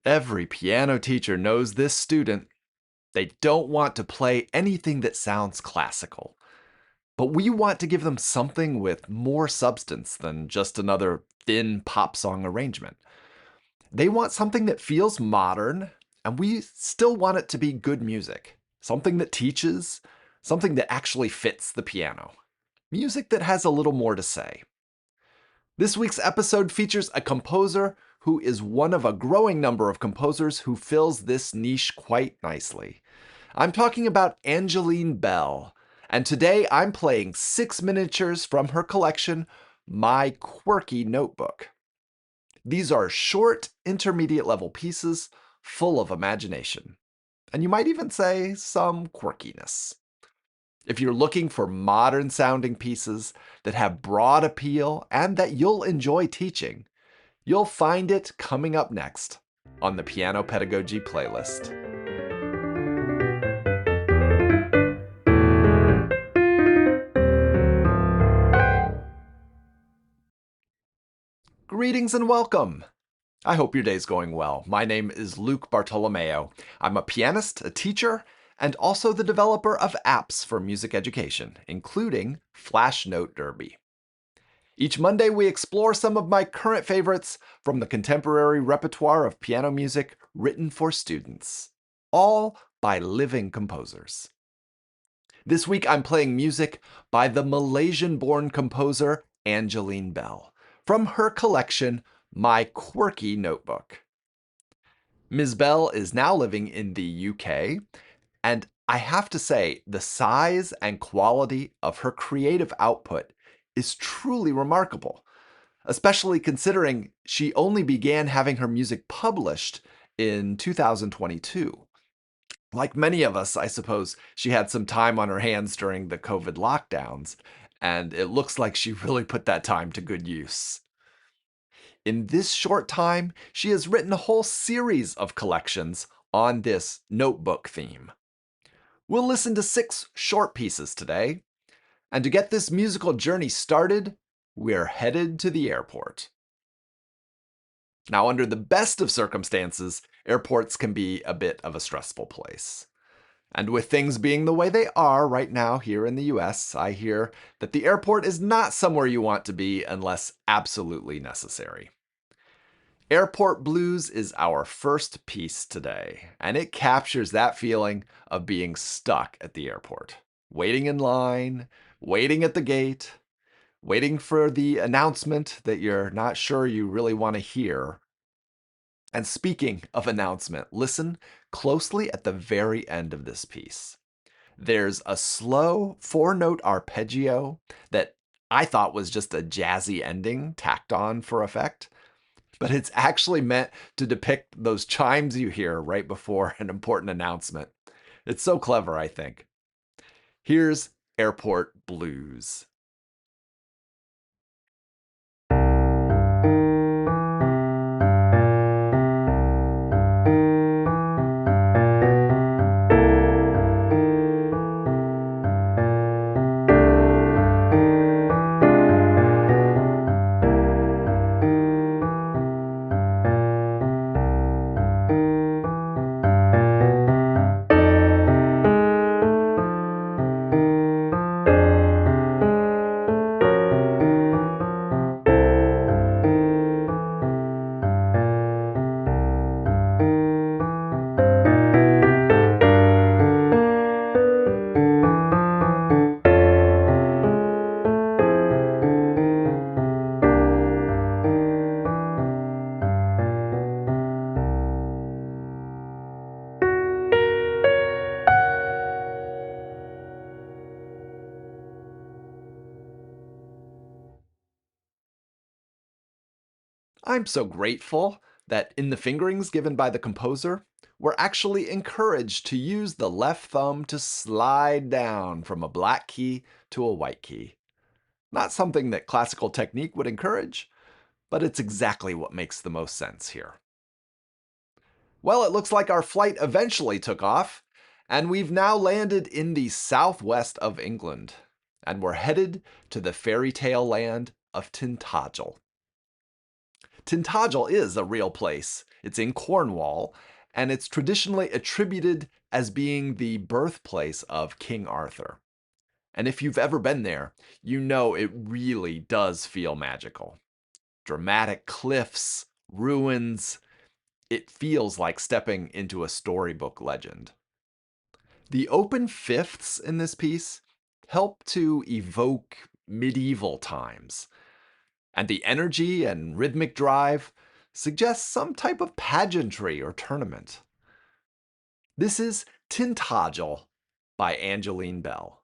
Every piano teacher knows this student. They don't want to play anything that sounds classical. But we want to give them something with more substance than just another thin pop song arrangement. They want something that feels modern, and we still want it to be good music. Something that teaches, something that actually fits the piano. Music that has a little more to say. This week's episode features a composer who is one of a growing number of composers who fills this niche quite nicely. I'm talking about Angeline Bell, and today I'm playing 6 miniatures from her collection, My Quirky Notebook. These are short, intermediate level pieces full of imagination, and you might even say some quirkiness. If you're looking for modern sounding pieces that have broad appeal and that you'll enjoy teaching, you'll find it coming up next on the Piano Pedagogy playlist. Greetings and welcome! I hope your day's going well. My name is Luke Bartolomeo. I'm a pianist, a teacher, and also the developer of apps for music education, including Flash Note Derby. Each Monday, we explore some of my current favorites from the contemporary repertoire of piano music written for students, all by living composers. This week, I'm playing music by the Malaysian-born composer Angeline Bell from her collection, My Quirky Notebook. Ms. Bell is now living in the UK, and I have to say, the size and quality of her creative output is truly remarkable, especially considering she only began having her music published in 2022. Like many of us, I suppose, she had some time on her hands during the COVID lockdowns, and it looks like she really put that time to good use. In this short time, she has written a whole series of collections on this notebook theme. We'll listen to 6 short pieces today, and to get this musical journey started, we're headed to the airport. Now, under the best of circumstances, airports can be a bit of a stressful place. And with things being the way they are right now here in the US, I hear that the airport is not somewhere you want to be unless absolutely necessary. Airport Blues is our first piece today, and it captures that feeling of being stuck at the airport. Waiting in line, waiting at the gate, waiting for the announcement that you're not sure you really want to hear. And speaking of announcement, listen closely at the very end of this piece. There's a slow 4-note arpeggio that I thought was just a jazzy ending tacked on for effect, but it's actually meant to depict those chimes you hear right before an important announcement. It's so clever, I think. Here's Airport Blues. I'm so grateful that in the fingerings given by the composer, we're actually encouraged to use the left thumb to slide down from a black key to a white key. Not something that classical technique would encourage, but it's exactly what makes the most sense here. Well, it looks like our flight eventually took off, and we've now landed in the southwest of England, and we're headed to the fairy tale land of Tintagel. Tintagel is a real place. It's in Cornwall, and it's traditionally attributed as being the birthplace of King Arthur. And if you've ever been there, you know it really does feel magical. Dramatic cliffs, ruins, it feels like stepping into a storybook legend. The open fifths in this piece help to evoke medieval times, and the energy and rhythmic drive suggests some type of pageantry or tournament. This is Tintagel by Angeline Bell.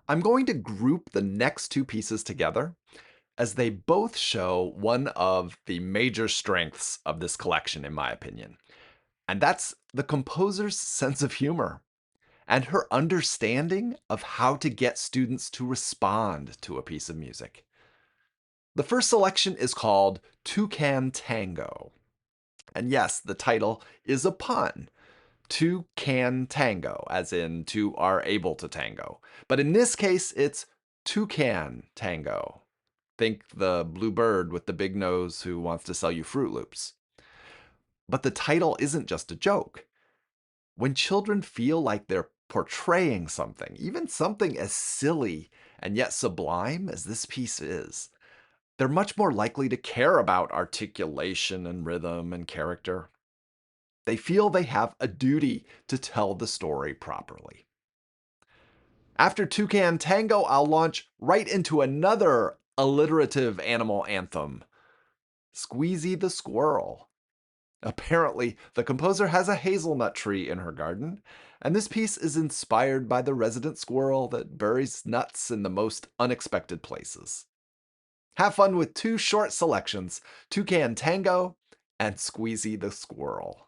I'm going to group the next two pieces together as they both show one of the major strengths of this collection, in my opinion. And that's the composer's sense of humor and her understanding of how to get students to respond to a piece of music. The first selection is called Toucan Tango. And yes, the title is a pun. Two can tango, as in two are able to tango. But in this case, it's Toucan Tango. Think the blue bird with the big nose who wants to sell you Fruit Loops. But the title isn't just a joke. When children feel like they're portraying something, even something as silly and yet sublime as this piece is, they're much more likely to care about articulation and rhythm and character. They feel they have a duty to tell the story properly. After Toucan Tango, I'll launch right into another alliterative animal anthem, Squeezy the Squirrel. Apparently, the composer has a hazelnut tree in her garden, and this piece is inspired by the resident squirrel that buries nuts in the most unexpected places. Have fun with two short selections, Toucan Tango and Squeezy the Squirrel.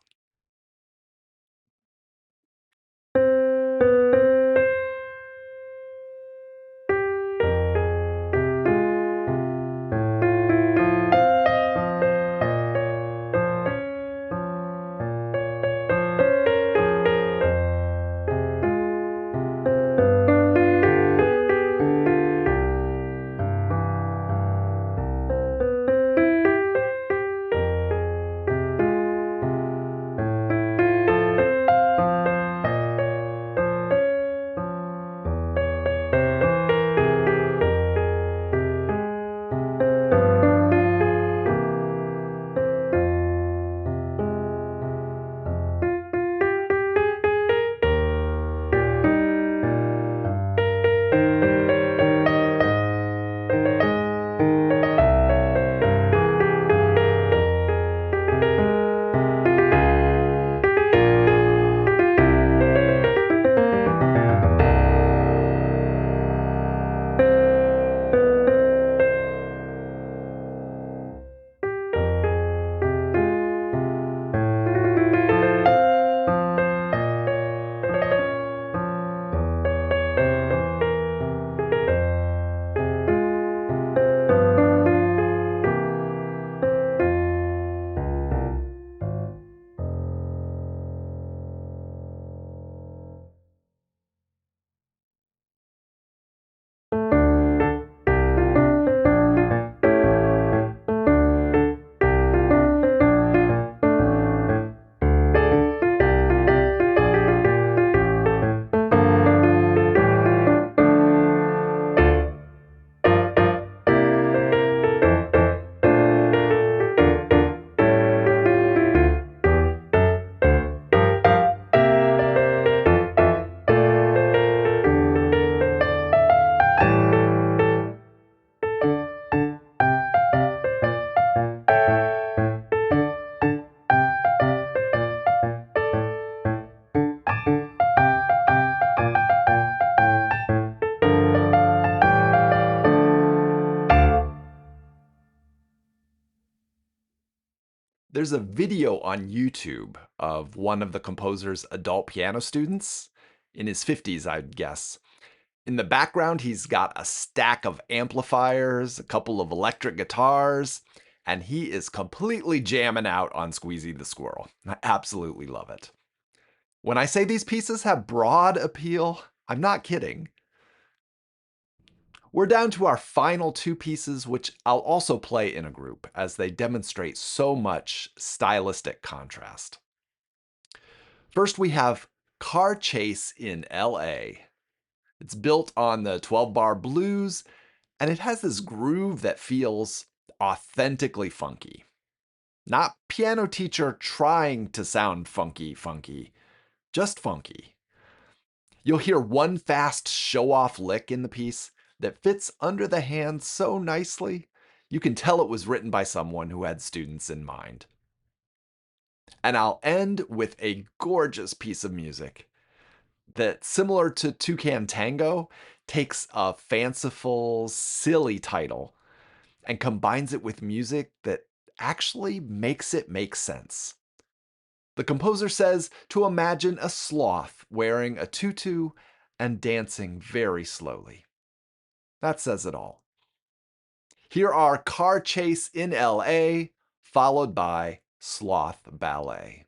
There's a video on YouTube of one of the composer's adult piano students, in his 50s, I'd guess. In the background, he's got a stack of amplifiers, a couple of electric guitars, and he is completely jamming out on Squeezy the Squirrel. I absolutely love it. When I say these pieces have broad appeal, I'm not kidding. We're down to our final two pieces, which I'll also play in a group, as they demonstrate so much stylistic contrast. First, we have Car Chase in LA. It's built on the 12-bar blues, and it has this groove that feels authentically funky. Not piano teacher trying to sound funky, just funky. You'll hear one fast show-off lick in the piece that fits under the hand so nicely, you can tell it was written by someone who had students in mind. And I'll end with a gorgeous piece of music that, similar to Toucan Tango, takes a fanciful, silly title and combines it with music that actually makes it make sense. The composer says to imagine a sloth wearing a tutu and dancing very slowly. That says it all. Here are Car Chase in LA, followed by Sloth Ballet.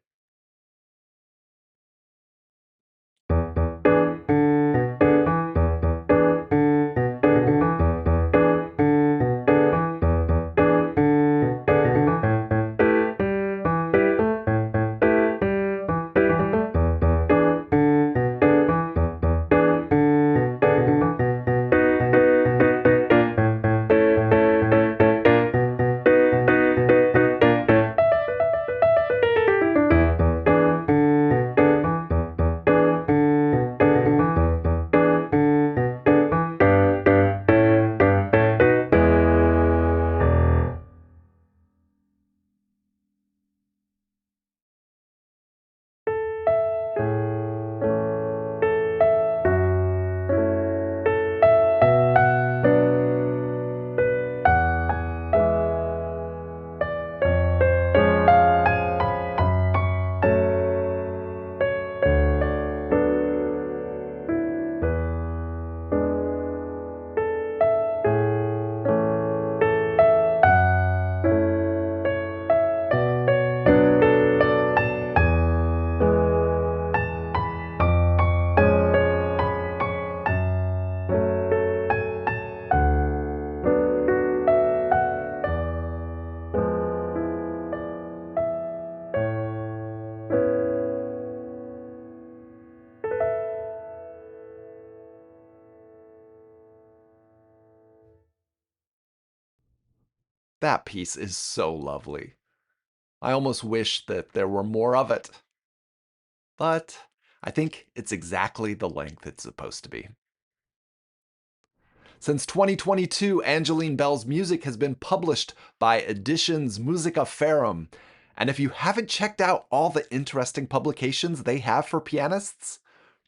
That piece is so lovely. I almost wish that there were more of it. But I think it's exactly the length it's supposed to be. Since 2022, Angeline Bell's music has been published by editions Musica Ferrum. And if you haven't checked out all the interesting publications they have for pianists,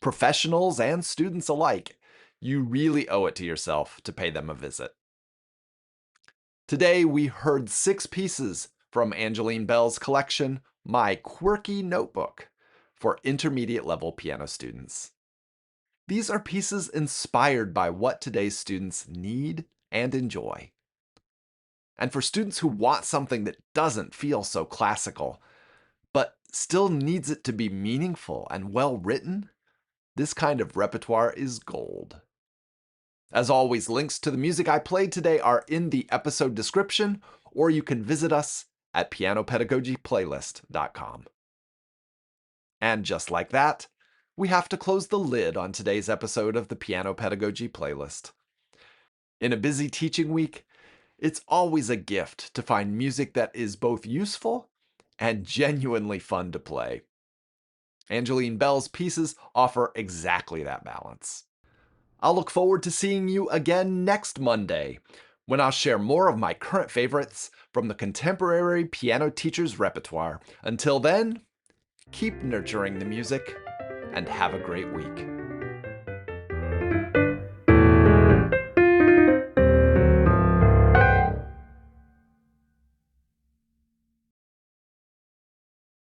professionals, and students alike, you really owe it to yourself to pay them a visit. Today, we heard 6 pieces from Angeline Bell's collection, My Quirky Notebook, for intermediate level piano students. These are pieces inspired by what today's students need and enjoy. And for students who want something that doesn't feel so classical, but still needs it to be meaningful and well written, this kind of repertoire is gold. As always, links to the music I played today are in the episode description, or you can visit us at pianopedagogyplaylist.com. And just like that, we have to close the lid on today's episode of the Piano Pedagogy Playlist. In a busy teaching week, it's always a gift to find music that is both useful and genuinely fun to play. Angeline Bell's pieces offer exactly that balance. I'll look forward to seeing you again next Monday, when I'll share more of my current favorites from the contemporary piano teacher's repertoire. Until then, keep nurturing the music and have a great week.